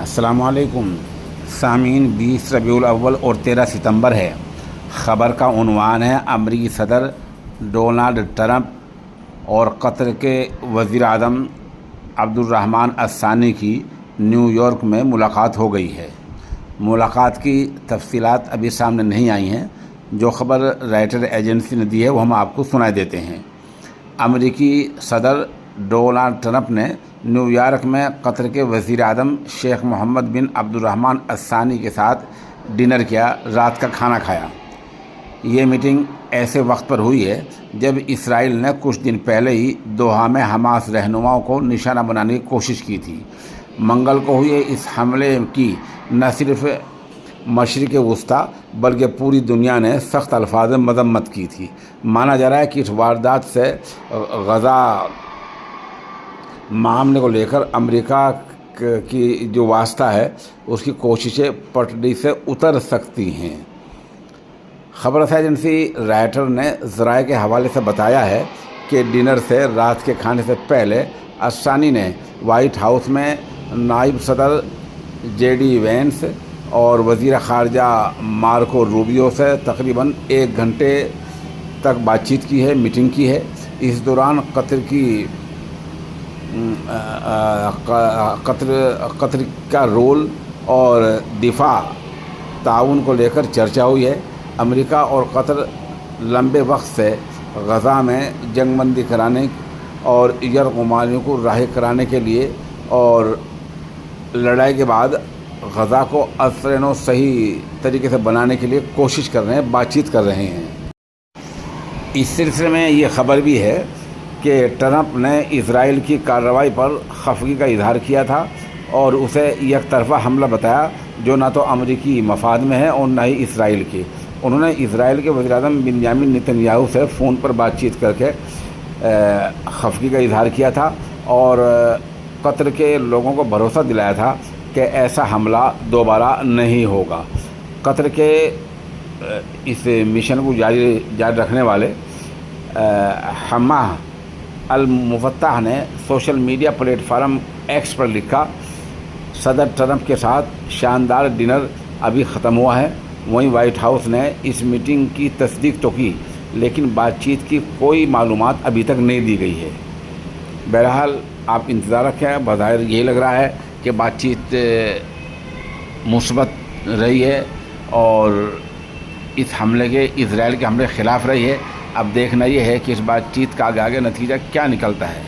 السلام علیکم سامعین، 20 ربیع الاول اور 13 ستمبر ہے۔ خبر کا عنوان ہے امریکی صدر ڈونلڈ ٹرمپ اور قطر کے وزیر اعظم عبد الرحمن الثانی کی نیو یارک میں ملاقات ہو گئی ہے۔ ملاقات کی تفصیلات ابھی سامنے نہیں آئی ہیں۔ جو خبر رائٹر ایجنسی نے دی ہے وہ ہم آپ کو سنا دیتے ہیں۔ امریکی صدر ڈونلڈ ٹرمپ نے نیو یارک میں قطر کے وزیر اعظم شیخ محمد بن عبد الرحمن الثانی کے ساتھ ڈنر کیا، رات کا کھانا کھایا۔ یہ میٹنگ ایسے وقت پر ہوئی ہے جب اسرائیل نے کچھ دن پہلے ہی دوحہ میں حماس رہنماؤں کو نشانہ بنانے کی کوشش کی تھی۔ منگل کو ہوئے اس حملے کی نہ صرف مشرق وسطیٰ بلکہ پوری دنیا نے سخت الفاظ میں مذمت کی تھی۔ مانا جا رہا ہے کہ اس واردات سے غزہ معاملے کو لے کر امریکہ کی جو واسطہ ہے اس کی کوششیں پٹری سے اتر سکتی ہیں۔ خبر رساں ایجنسی رائٹر نے ذرائع کے حوالے سے بتایا ہے کہ ڈنر سے رات کے کھانے سے پہلے الثانی نے وائٹ ہاؤس میں نائب صدر جے ڈی وینس اور وزیر خارجہ مارکو روبیو سے تقریباً 1 گھنٹے تک بات چیت کی ہے، میٹنگ کی ہے۔ اس دوران قطر کا رول اور دفاع تعاون کو لے کر چرچا ہوئی ہے۔ امریکہ اور قطر لمبے وقت سے غزہ میں جنگ بندی کرانے اور یرغمالیوں کو رہا کرانے کے لیے اور لڑائی کے بعد غزہ کو امن و صحیح طریقے سے بنانے کے لیے کوشش کر رہے ہیں، بات چیت کر رہے ہیں۔ اس سلسلے میں یہ خبر بھی ہے کہ ٹرمپ نے اسرائیل کی کارروائی پر خفگی کا اظہار کیا تھا اور اسے یک طرفہ حملہ بتایا جو نہ تو امریکی مفاد میں ہے اور نہ ہی اسرائیل کی۔ انہوں نے اسرائیل کے وزیر اعظم بنیامین نیتن یاہو سے فون پر بات چیت کر کے خفگی کا اظہار کیا تھا اور قطر کے لوگوں کو بھروسہ دلایا تھا کہ ایسا حملہ دوبارہ نہیں ہوگا۔ قطر کے اس مشن کو جاری رکھنے والے حماہ المفتح نے social media platform X پر لکھا، صدر ٹرمپ کے ساتھ شاندار ڈنر ابھی ختم ہوا ہے۔ وہیں وائٹ ہاؤس نے اس میٹنگ کی تصدیق تو کی لیکن بات چیت کی کوئی معلومات ابھی تک نہیں دی گئی ہے۔ بہرحال آپ انتظار رکھیں، بظاہر یہی لگ رہا ہے کہ بات چیت مثبت رہی ہے اور اس حملے کے اسرائیل کے حملے کے خلاف رہی ہے۔ اب دیکھنا یہ ہے کہ اس بات چیت کا آگے نتیجہ کیا نکلتا ہے۔